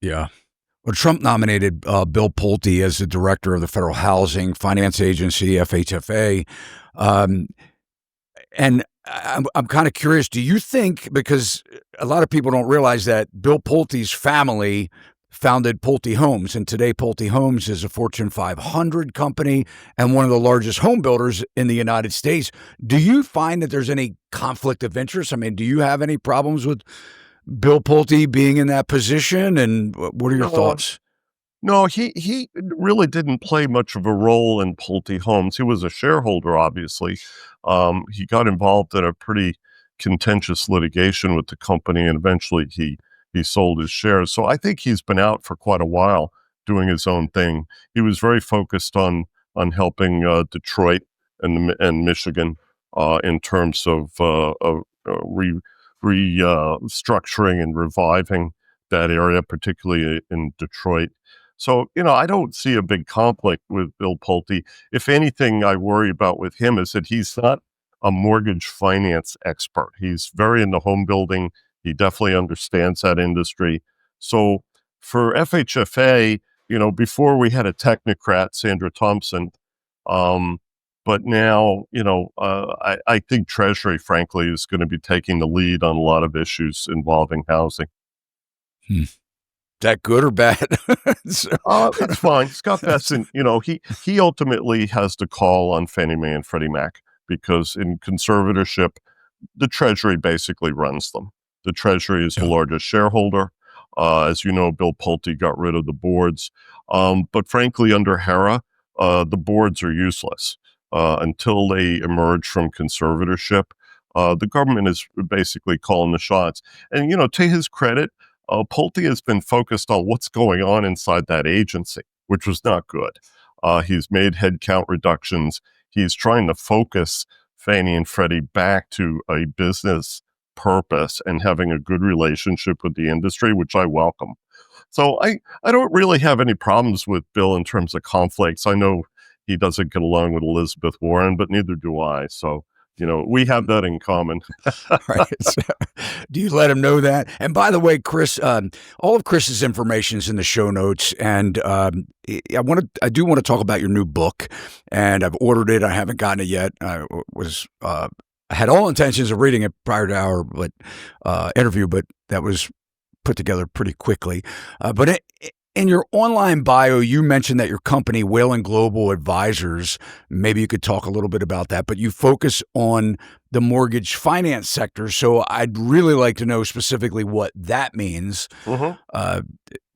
Yeah. Well, Trump nominated Bill Pulte as the director of the Federal Housing Finance Agency, FHFA. Um, and I'm kind of curious, do you think, because a lot of people don't realize that Bill Pulte's family founded Pulte Homes, and today Pulte Homes is a Fortune 500 company and one of the largest home builders in the United States. Do you find that there's any conflict of interest? I mean, do you have any problems with Bill Pulte being in that position? And what are your No, thoughts? no, he really didn't play much of a role in Pulte Homes. He was a shareholder, obviously. He got involved in a pretty contentious litigation with the company, and eventually he sold his shares. So I think he's been out for quite a while doing his own thing. He was very focused on helping Detroit and Michigan in terms of restructuring and reviving that area, particularly in Detroit. So, I don't see a big conflict with Bill Pulte. If anything, I worry about with him is that he's not a mortgage finance expert. He's very into home building. He definitely understands that industry. So for FHFA, before we had a technocrat, Sandra Thompson, um, but now, I think Treasury, frankly, is going to be taking the lead on a lot of issues involving housing. Hmm. That good or bad? So, It's fine. Scott Bessent, he ultimately has the call on Fannie Mae and Freddie Mac because in conservatorship, the Treasury basically runs them. The Treasury is the yeah, largest shareholder. As you know, Bill Pulte got rid of the boards. But frankly, under HERA, the boards are useless until they emerge from conservatorship. The government is basically calling the shots. And, to his credit, Pulte has been focused on what's going on inside that agency, which was not good. He's made headcount reductions. He's trying to focus Fannie and Freddie back to a business purpose and having a good relationship with the industry, which I welcome. So I don't really have any problems with Bill in terms of conflicts. I know he doesn't get along with Elizabeth Warren, but neither do I. So, we have that in common. right. So, do you let him know that? And by the way, Chris, all of Chris's information is in the show notes, and I do want to talk about your new book, and I've ordered it. I haven't gotten it yet. I had all intentions of reading it prior to our interview, but that was put together pretty quickly. But In your online bio, you mentioned that your company, Whalen Global Advisors, maybe you could talk a little bit about that, but you focus on the mortgage finance sector. So I'd really like to know specifically what that means. Mhm. Uh,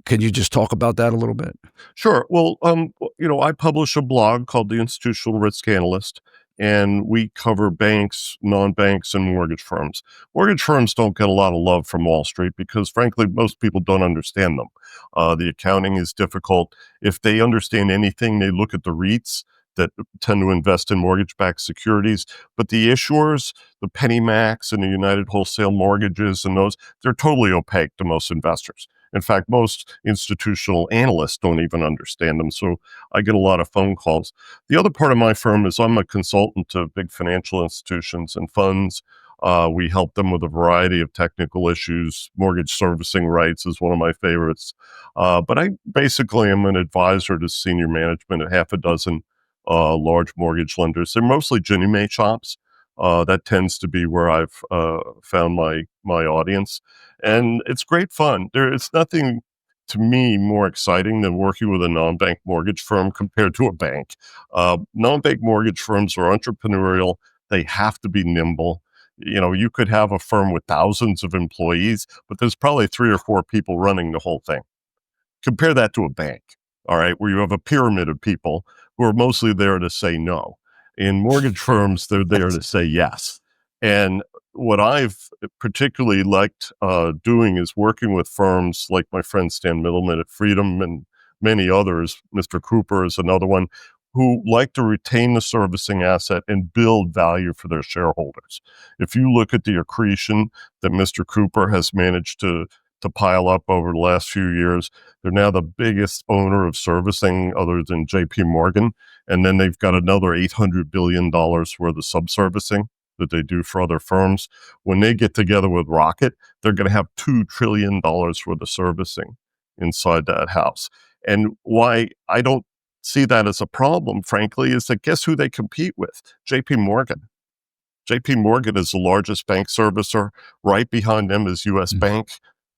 can you just talk about that a little bit? Sure. Well, I publish a blog called The Institutional Risk Analyst, and we cover banks, non-banks, and mortgage firms. Mortgage firms don't get a lot of love from Wall Street because, frankly, most people don't understand them. The accounting is difficult. If they understand anything, they look at the REITs that tend to invest in mortgage-backed securities. But the issuers, the Penny Macs and the United Wholesale Mortgages and those, they're totally opaque to most investors. In fact, most institutional analysts don't even understand them. So I get a lot of phone calls. The other part of my firm is I'm a consultant to big financial institutions and funds. We help them with a variety of technical issues. Mortgage servicing rights is one of my favorites. But I basically am an advisor to senior management at half a dozen large mortgage lenders. They're mostly Ginnie Mae shops. That tends to be where I've found my audience, and it's great fun. There is nothing to me more exciting than working with a non-bank mortgage firm compared to a bank. Non-bank mortgage firms are entrepreneurial. They have to be nimble. You know, you could have a firm with thousands of employees, but there's probably 3 or 4 people running the whole thing. Compare that to a bank, all right, where you have a pyramid of people who are mostly there to say no. In mortgage firms, they're there to say yes. And what I've particularly liked doing is working with firms like my friend Stan Middleman at Freedom and many others. Mr. Cooper is another one who like to retain the servicing asset and build value for their shareholders. If you look at the accretion that Mr. Cooper has managed to pile up over the last few years, they're now the biggest owner of servicing other than JP Morgan. And then they've got another $800 billion worth of subservicing that they do for other firms. When they get together with Rocket, they're going to have $2 trillion worth of servicing inside that house. And why I don't see that as a problem, frankly, is that guess who they compete with? JP Morgan. JP Morgan is the largest bank servicer. Right behind them is US Mm. Bank,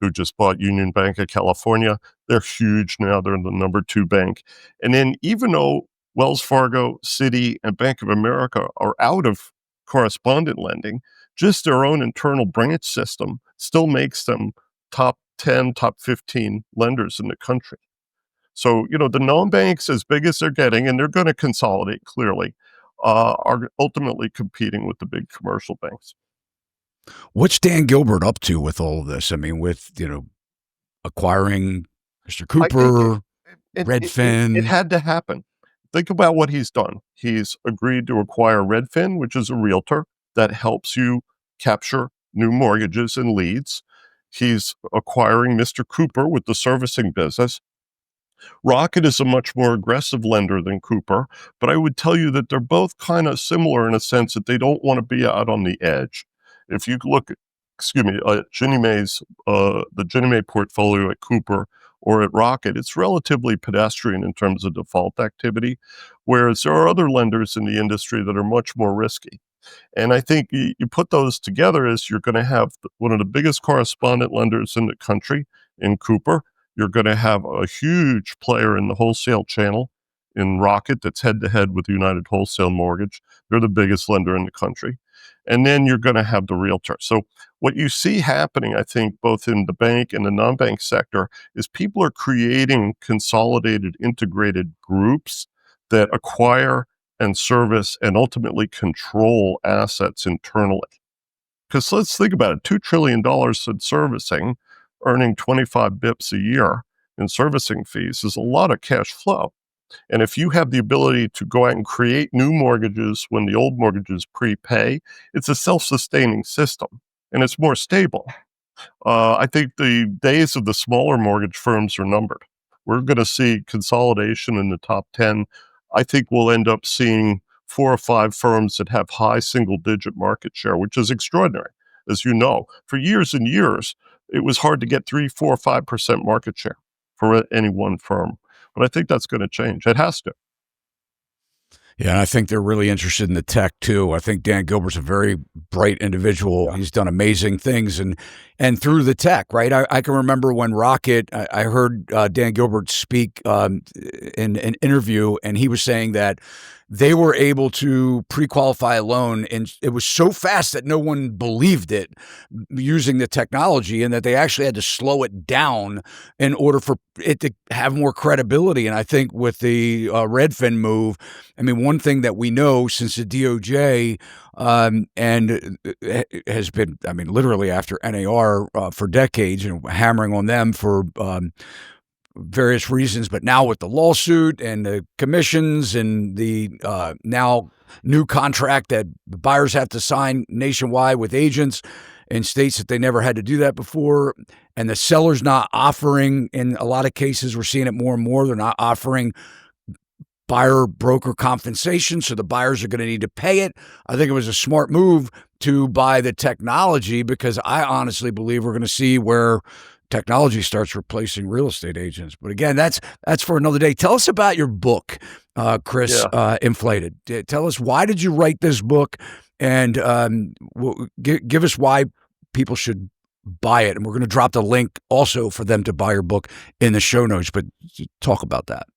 who just bought Union Bank of California. They're huge now. They're the number 2 bank. And then even though Wells Fargo, Citi, and Bank of America are out of correspondent lending, just their own internal branch system still makes them top 10, top 15 lenders in the country. So, the non-banks, as big as they're getting, and they're going to consolidate clearly, are ultimately competing with the big commercial banks. What's Dan Gilbert up to with all of this? I mean, with, acquiring Mr. I think Cooper, it Redfin. had to happen. Think about what he's done. He's agreed to acquire Redfin, which is a realtor that helps you capture new mortgages and leads. He's acquiring Mr. Cooper with the servicing business. Rocket is a much more aggressive lender than Cooper, but I would tell you that they're both kind of similar in a sense that they don't want to be out on the edge. If you look at, Ginnie Mae's, the Ginnie Mae portfolio at Cooper or at Rocket, it's relatively pedestrian in terms of default activity, whereas there are other lenders in the industry that are much more risky. And I think you put those together as you're going to have one of the biggest correspondent lenders in the country in Cooper. You're going to have a huge player in the wholesale channel in Rocket that's head to head with United Wholesale Mortgage. They're the biggest lender in the country. And then you're going to have the realtor. So what you see happening, I think, both in the bank and the non-bank sector is people are creating consolidated, integrated groups that acquire and service and ultimately control assets internally. Because let's think about it, $2 trillion in servicing, earning 25 bips a year in servicing fees is a lot of cash flow. And if you have the ability to go out and create new mortgages when the old mortgages prepay, it's a self-sustaining system and it's more stable. I think the days of the smaller mortgage firms are numbered. We're going to see consolidation in the top 10. I think we'll end up seeing 4 or 5 firms that have high single-digit market share, which is extraordinary. As you know, for years and years, it was hard to get 3, 4, 5% market share for any one firm. But I think that's going to change. It has to. Yeah, and I think they're really interested in the tech too. I think Dan Gilbert's a very bright individual. Yeah. He's done amazing things, and through the tech, right? I can remember when Rocket. I heard Dan Gilbert speak in an interview, and he was saying that they were able to pre-qualify a loan, and it was so fast that no one believed it using the technology, and that they actually had to slow it down in order for it to have more credibility. And I think with the Redfin move, I mean, one thing that we know since the DOJ and has been, I mean, literally after NAR for decades, hammering on them for various reasons, but now with the lawsuit and the commissions and the now new contract that the buyers have to sign nationwide with agents in states that they never had to do that before, and the sellers not offering, in a lot of cases, we're seeing it more and more, they're not offering buyer broker compensation, so the buyers are going to need to pay it. I think it was a smart move to buy the technology, because I honestly believe we're going to see where technology starts replacing real estate agents. But again, that's for another day. Tell us about your book, Chris. Yeah. Inflated. Tell us, why did you write this book, and give us why people should buy it. And we're going to drop the link also for them to buy your book in the show notes. But talk about that.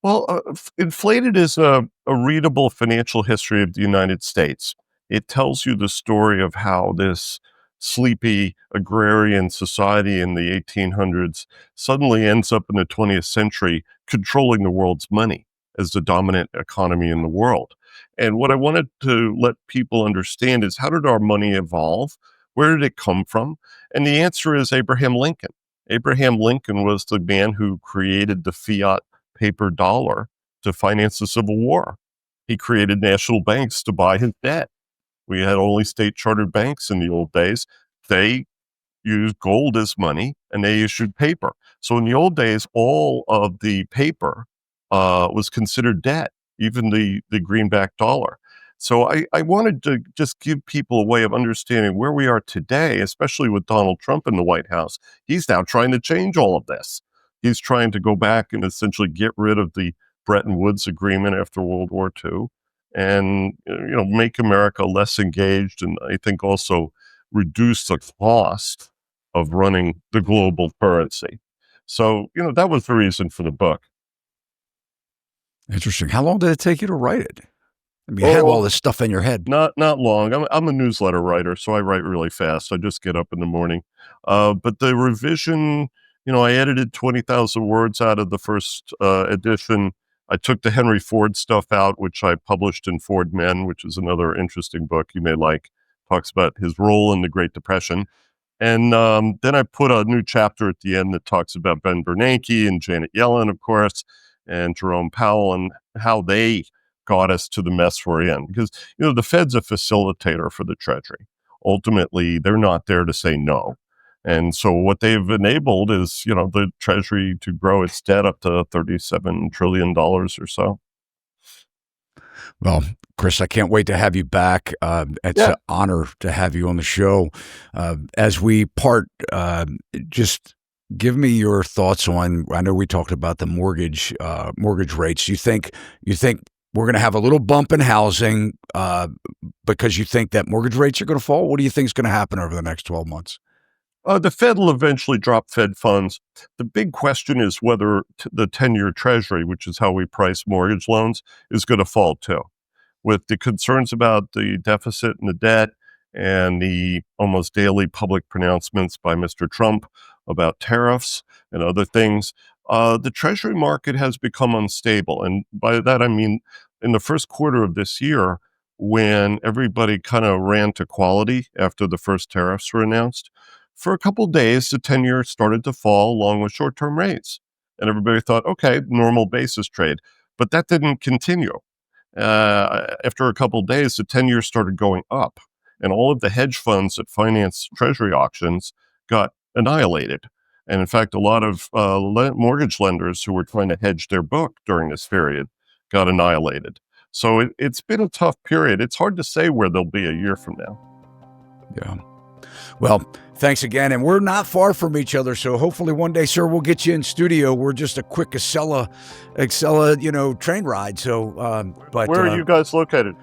Well, Inflated is a readable financial history of the United States. It tells you the story of how this sleepy agrarian society in the 1800s suddenly ends up in the 20th century controlling the world's money as the dominant economy in the world. And what I wanted to let people understand is, how did our money evolve? Where did it come from? And the answer is Abraham Lincoln. Abraham Lincoln was the man who created the fiat paper dollar to finance the Civil War. He created national banks to buy his debt. We had only state chartered banks in the old days. They used gold as money, and they issued paper. So in the old days, all of the paper was considered debt, even the greenback dollar. So I wanted to just give people a way of understanding where we are today, especially with Donald Trump in the White House. He's now trying to change all of this. He's trying to go back and essentially get rid of the Bretton Woods Agreement after World War II, and make America less engaged, and I think also reduce the cost of running the global currency. So, that was the reason for the book. Interesting. How long did it take you to write it? I mean, you have all this stuff in your head. Not long. I'm a newsletter writer, so I write really fast. I just get up in the morning. But the revision, I edited 20,000 words out of the first edition. I took the Henry Ford stuff out, which I published in Ford Men, which is another interesting book you may like. Talks about his role in the Great Depression. And then I put a new chapter at the end that talks about Ben Bernanke and Janet Yellen, of course, and Jerome Powell, and how they got us to the mess we're in. Because, the Fed's a facilitator for the Treasury. Ultimately, they're not there to say no. And so what they've enabled is, the Treasury to grow its debt up to $37 trillion or so. Well, Chris, I can't wait to have you back. It's an honor to have you on the show. As we part, just give me your thoughts on, I know we talked about the mortgage rates. You think we're going to have a little bump in housing because you think that mortgage rates are going to fall? What do you think is going to happen over the next 12 months? The Fed will eventually drop Fed funds. The big question is whether the 10-year Treasury, which is how we price mortgage loans, is going to fall too. With the concerns about the deficit and the debt, and the almost daily public pronouncements by Mr. Trump about tariffs and other things, the Treasury market has become unstable. And by that, I mean, in the first quarter of this year, when everybody kind of ran to quality after the first tariffs were announced, for a couple of days, the 10-year started to fall along with short-term rates. And everybody thought, okay, normal basis trade. But that didn't continue. After a couple of days, the 10-year started going up. And all of the hedge funds that finance Treasury auctions got annihilated. And in fact, a lot of mortgage lenders who were trying to hedge their book during this period got annihilated. So it's been a tough period. It's hard to say where they'll be a year from now. Yeah. Well, thanks again. And we're not far from each other. So hopefully one day, sir, we'll get you in studio. We're just a quick Acela, train ride. So, Where are you guys located?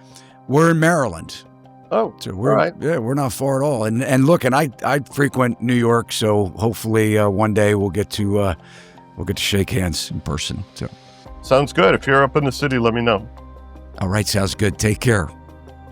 We're in Maryland. Oh, so we're, all right. Yeah, we're not far at all. And look, and I frequent New York. So hopefully one day we'll get to shake hands in person. So sounds good. If you're up in the city, let me know. All right. Sounds good. Take care.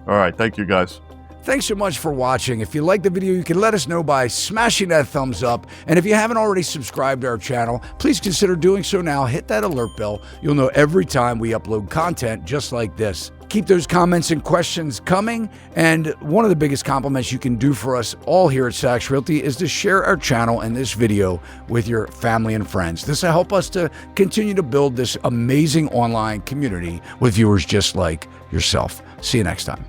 All right. Thank you, guys. Thanks so much for watching. If you like the video, you can let us know by smashing that thumbs up. And if you haven't already subscribed to our channel, please consider doing so now. Hit that alert bell. You'll know every time we upload content just like this. Keep those comments and questions coming. And one of the biggest compliments you can do for us all here at Sachs Realty is to share our channel and this video with your family and friends. This will help us to continue to build this amazing online community with viewers just like yourself. See you next time.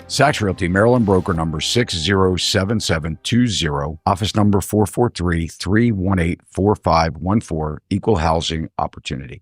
Sachs Realty, Maryland broker number 607720, office number 443-318-4514, equal housing opportunity.